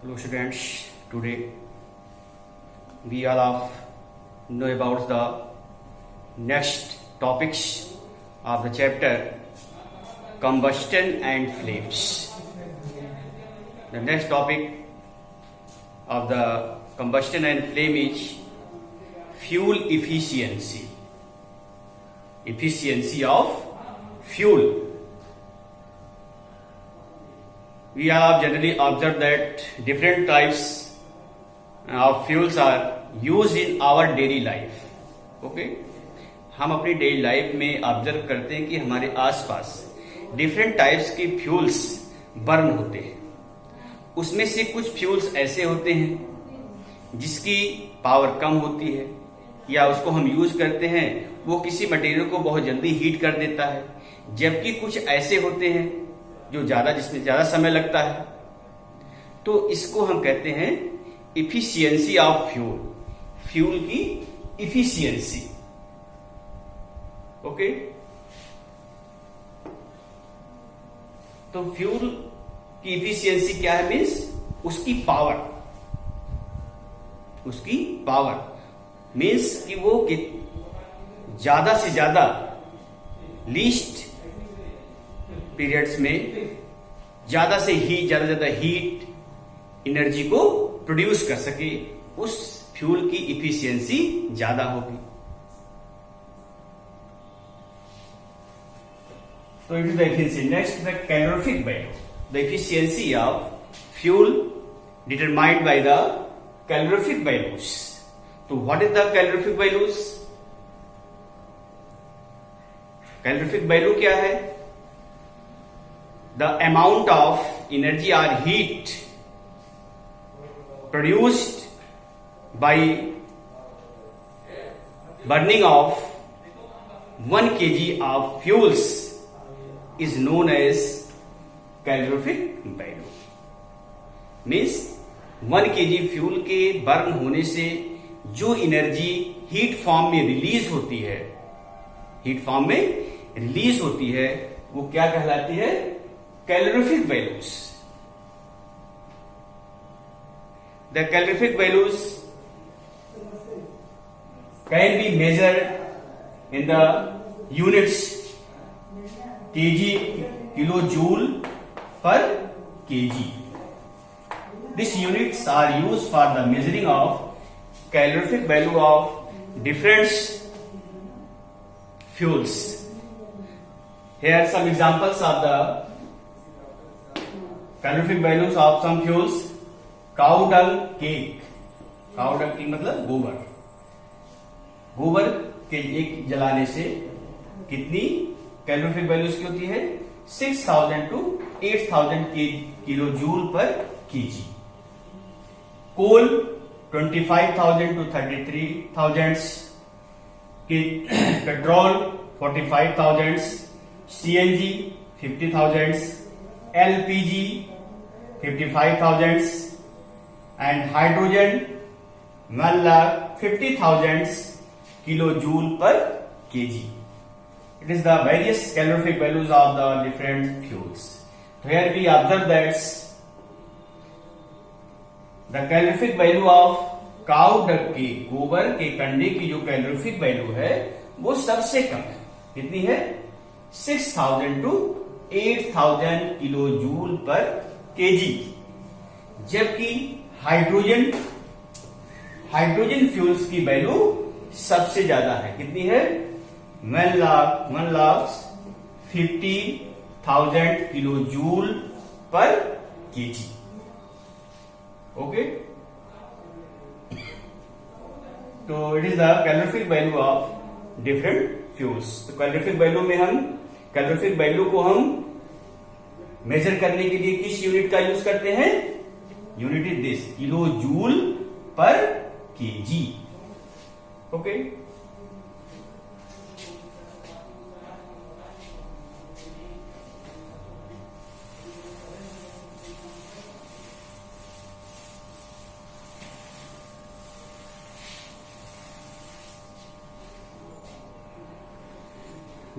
Hello students, today we all of know about the next topics of the chapter combustion and flames. The next topic of the combustion and flame is fuel efficiency. Efficiency of fuel. We have generally observed that different types of fuels are used in our daily life. Okay? हम अपनी daily life में observe करते हैं कि हमारे आसपास different types के fuels burn होते हैं. उसमें से कुछ फ्यूल्स ऐसे होते हैं जिसकी पावर कम होती है या उसको हम यूज करते हैं वो किसी मटेरियल को बहुत जल्दी हीट कर देता है, जबकि कुछ ऐसे होते हैं जो जिसमें ज्यादा समय लगता है. तो इसको हम कहते हैं इफिशियंसी ऑफ फ्यूल. फ्यूल की इफिशियंसी. ओके. तो फ्यूल की इफिशियंसी क्या है? मीन्स उसकी पावर मीन्स कि वो ज्यादा से ज्यादा लीस्ट पीरियड्स में ज्यादा हीट एनर्जी को प्रोड्यूस कर सके. उस फ्यूल की इफिशियंसी ज्यादा होगी. तो it is the efficiency. Next the calorific value. The efficiency of fuel determined by the calorific values. तो what is the calorific values? Calorific value क्या है? The amount of energy or heat produced by burning of 1 kg of fuels is known as calorific value. Means 1 kg fuel के burn होने से जो energy heat form में release होती है वो क्या कहलाती है? Calorific values. The calorific values can be measured in the units kilojoule per kg. These units are used for the measuring of calorific value of different fuels. Here are some examples of the calorific values of some fuels. Cow dung cake. Cow dung cake मतलब गोबर के एक जलाने से कितनी calorific values की होती है? 6000 to 8000 किलो जूल पर KG. Coal 25,000 to 33,000. Petrol 45,000. CNG 50,000. LPG 55,000 and hydrogen 1,50,000 kilojoule per kg. It is the various calorific values of the different fuels. Here we observe that the calorific value of cow dung के गोबर के कंडे की जो calorific value है वो सबसे कम है. कितनी है? 6,000 to 8,000 किलो जूल पर केजी. जबकि हाइड्रोजन फ्यूल्स की वैल्यू सबसे ज्यादा है. कितनी है? 1,50,000 किलो जूल पर केजी. ओके. तो it is the calorific value of different fuels. तो कैलोरीफिक वैल्यू को हम मेजर करने के लिए किस यूनिट का यूज करते हैं? Unit is this, kilo joule पर KG. Okay.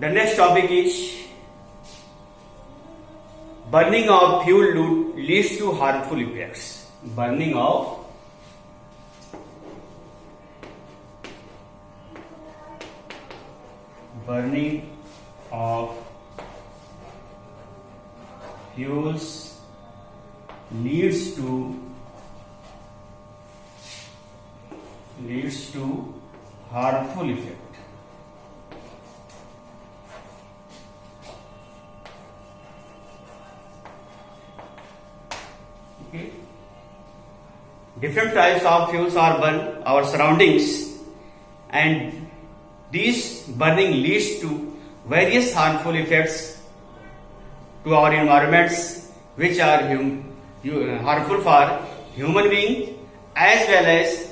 The next topic is burning of fuel leads to harmful effects. burning of fuels leads to harmful effect. Okay. Different types of fuels are burned our surroundings, and these burning leads to various harmful effects to our environments, which are harmful for human beings as well as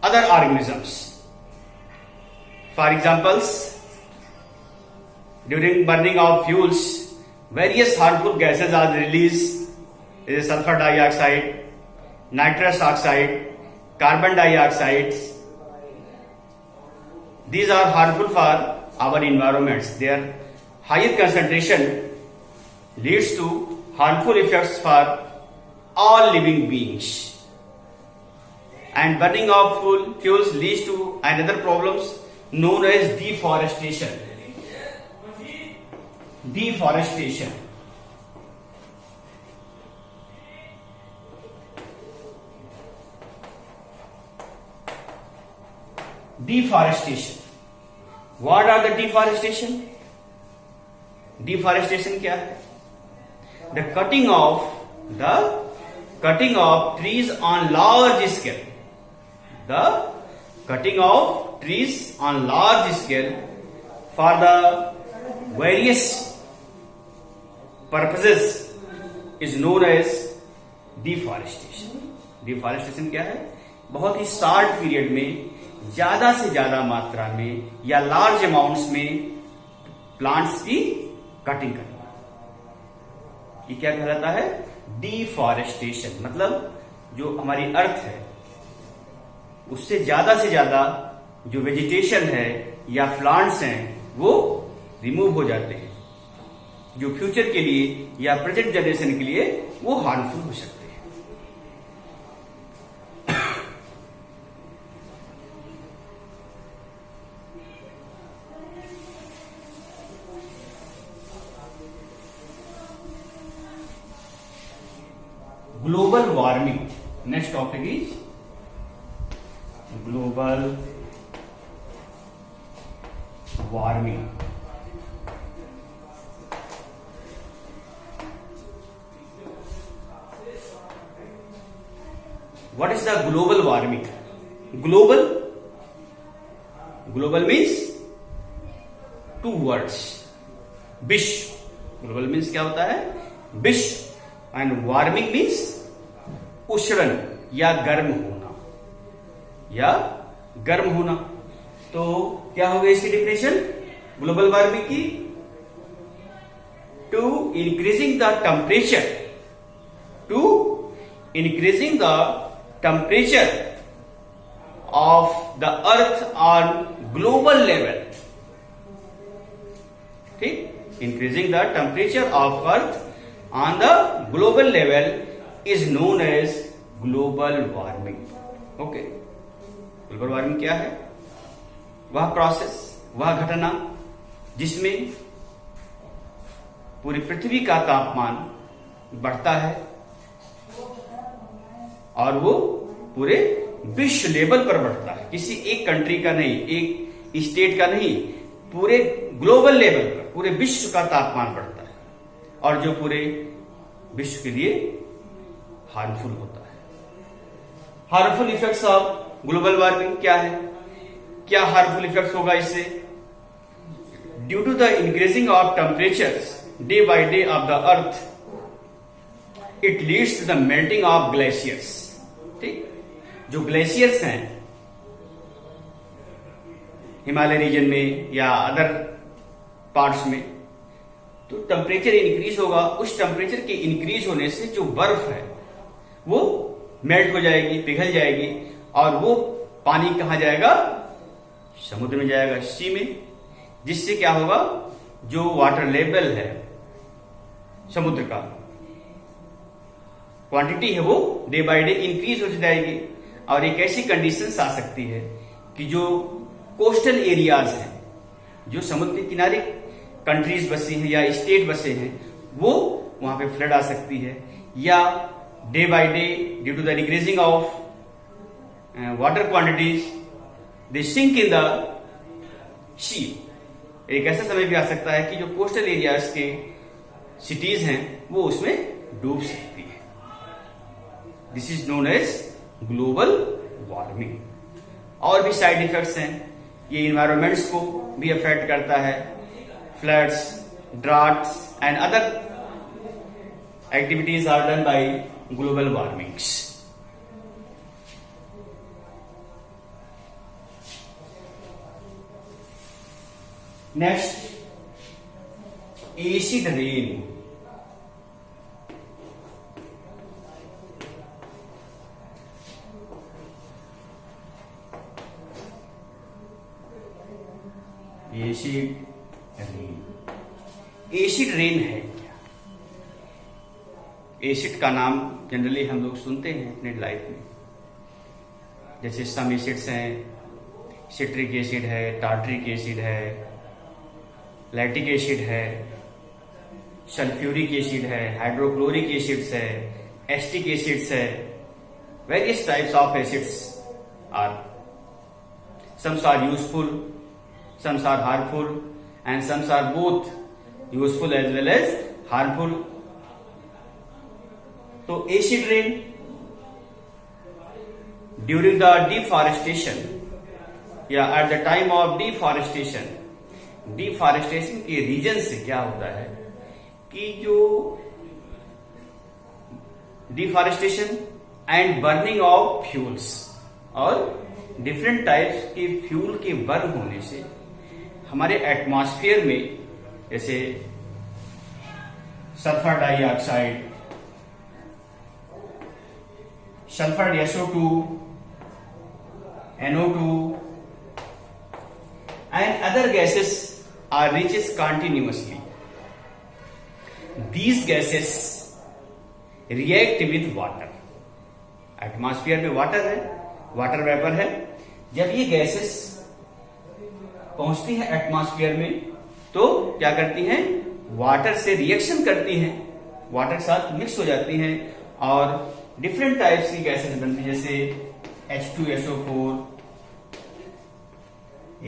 other organisms. For examples, during burning of fuels, various harmful gases are released: sulfur dioxide, nitrous oxide, carbon dioxide. These are harmful for our environments. Their higher concentration leads to harmful effects for all living beings. And burning of fuels leads to another problems known as deforestation. Deforestation. Deforestation. What are the deforestation? Deforestation क्या है? The cutting of trees on large scale. The cutting of trees on large scale for the various purposes is known as deforestation. Deforestation क्या है? बहुत ही short period में ज्यादा से ज्यादा मात्रा में या लार्ज अमाउंट्स में प्लांट्स की कटिंग करना, ये क्या कहलाता है? डिफॉरेस्टेशन। मतलब जो हमारी अर्थ है उससे ज्यादा से ज्यादा जो वेजिटेशन है या प्लांट्स हैं वो रिमूव हो जाते हैं, जो फ्यूचर के लिए या प्रेजेंट जनरेशन के लिए वो हार्मफुल हो सकते हैं। Global warming. Next topic is global warming. What is the global warming? Global means two words. विश्व। ग्लोबल मीन्स क्या होता है? विश्व। एंड वार्मिंग मीन्स उष्णन या गर्म होना। तो क्या हो गया इसकी डेफिनेशन ग्लोबल वार्मिंग की? To increasing the temperature of the earth on global level. ठीक, increasing the temperature of earth on the global level is known as global warming. Okay, global warming क्या है? वह प्रोसेस, वह घटना जिसमें पूरी पृथ्वी का तापमान बढ़ता है और वो पूरे विश्व लेवल पर बढ़ता है। किसी एक कंट्री का नहीं, एक स्टेट का नहीं, पूरे ग्लोबल लेवल पर पूरे विश्व का तापमान बढ़ता है और जो पूरे विश्व के लिए हार्मफुल होता है। Harmful effects of global warming क्या है? क्या हार्मफुल इफेक्ट्स होगा इससे? Due to the increasing of temperatures day by day of the earth, it leads to the melting of glaciers. ठीक, जो ग्लेशियर्स हैं हिमालय रीजन में या अदर पार्ट्स में, तो टेम्परेचर इंक्रीज होगा। उस टेम्परेचर के इंक्रीज होने से जो बर्फ है वो मेल्ट हो जाएगी, पिघल जाएगी और वो पानी कहां जाएगा? समुद्र में जाएगा, सी में। जिससे क्या होगा? जो वाटर लेवल है समुद्र का क्वांटिटी है वो डे बाय डे इंक्रीज होती जाएगी। और एक ऐसी कंडीशंस आ सकती है कि जो कोस्टल एरियाज हैं, जो समुद्र के किनारे कंट्रीज बसी हैं या स्टेट बसे हैं, वो वहां पे फ्लड आ सकती है, या day by day due to the decreasing of water quantities they sink in the sea. एक ऐसा समय भी आ सकता है कि जो कोस्टल एरियाज के सिटीज हैं वो उसमें डूब सकती है। This is known as global warming. और भी साइड इफेक्ट्स हैं, ये इन्वायरमेंट्स को भी अफेक्ट करता है। Floods, droughts and other activities are done by global warmings. Next, acid rain. Acid rain है क्या? एसिड का नाम जनरली हम लोग सुनते हैं अपने लाइफ में, जैसे सम एसिड्स हैं, सिट्रिक एसिड है, टार्ट्रिक एसिड है, लैक्टिक एसिड है, सल्फ्यूरिक एसिड है, हाइड्रोक्लोरिक एसिड्स है, एस्टिक एसिड्स है। Various types of acids are, sums are useful, sums are harmful and sums are both useful as well as harmful. तो acid rain during the deforestation या at the time of deforestation, deforestation के reason से क्या होता है कि जो deforestation and burning of fuels और डिफरेंट टाइप्स के फ्यूल के बर्न होने से हमारे एटमॉस्फेयर में जैसे sulphur dioxide, sulphur SO2, NO2 and other gases are released continuously. These gases react with water. Atmosphere में वाटर है, वाटर वेपर है। जब ये गैसेस पहुंचती है एटमॉस्फेयर में तो क्या करती हैं? वाटर से रिएक्शन करती हैं, वाटर के साथ मिक्स हो जाती हैं और डिफरेंट टाइप्स की गैसेस बनती हैं, जैसे H2SO4,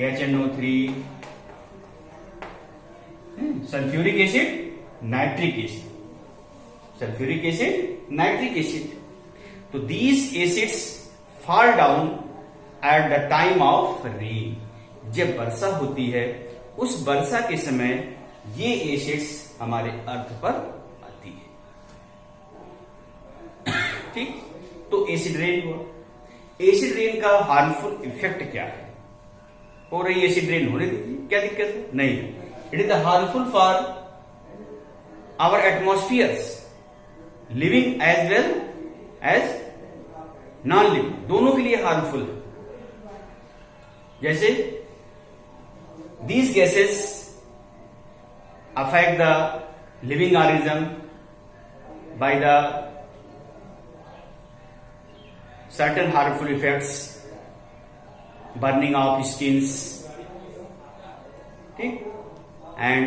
HNO3, sulphuric acid, nitric acid, sulphuric acid, nitric acid. तो these acids fall down at the time of rain. जब वर्षा होती है उस वर्षा के समय ये एसिड्स हमारे अर्थ पर आती है। ठीक, तो एसिड रेन हुआ। एसिड रेन का हार्मफुल इफेक्ट क्या है? हो रही एसिड रेन होने दीजिए, क्या दिक्कत है? नहीं, it is the harmful for our atmospheres, living as well as non living, दोनों के लिए हार्मफुल है। जैसे these gases affect the living organism by the certain harmful effects, burning of skins, ठीक, and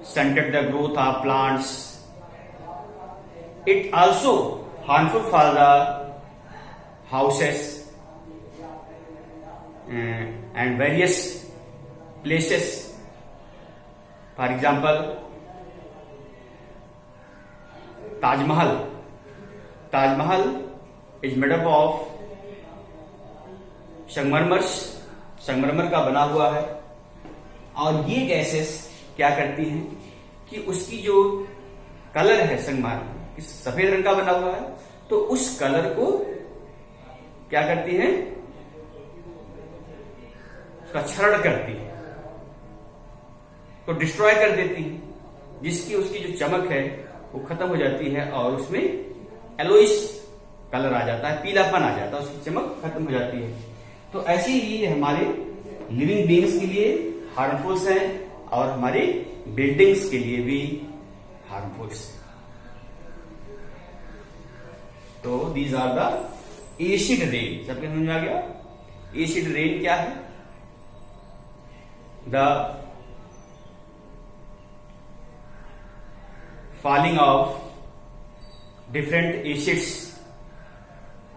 stunted the growth of plants. It also harmful for the houses and various places. For example, Taj Mahal is made up of संगमरमर का बना हुआ है। और ये gases क्या करती हैं कि उसकी जो कलर है संगमरमर सफेद रंग का बना हुआ है, तो उस कलर को क्या करती हैं? उसका क्षरण करती है, तो डिस्ट्रॉय कर देती है, जिसकी उसकी जो चमक है वो खत्म हो जाती है और उसमें एलोइस कलर आ जाता है, पीलापन आ जाता है, उसकी चमक खत्म हो जाती है। तो ऐसे ही हमारे लिविंग बीइंग्स के लिए हार्मफुल्स हैं और हमारे बिल्डिंग्स के लिए भी हार्मफुल्स। तो these are the acid rain. सबके समझ में आ गया? एसिड रेन क्या है? The falling of different acids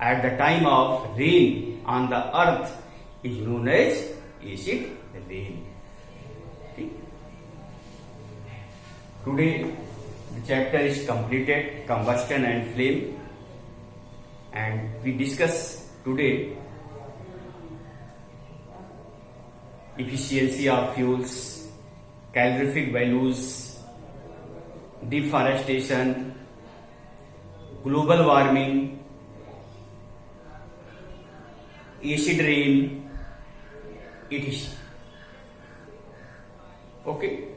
at the time of rain on the earth is known as acid rain. Okay. Today the chapter is completed, combustion and flame, and we discuss today efficiency of fuels, calorific values, deforestation, global warming, acid rain, etc. Okay.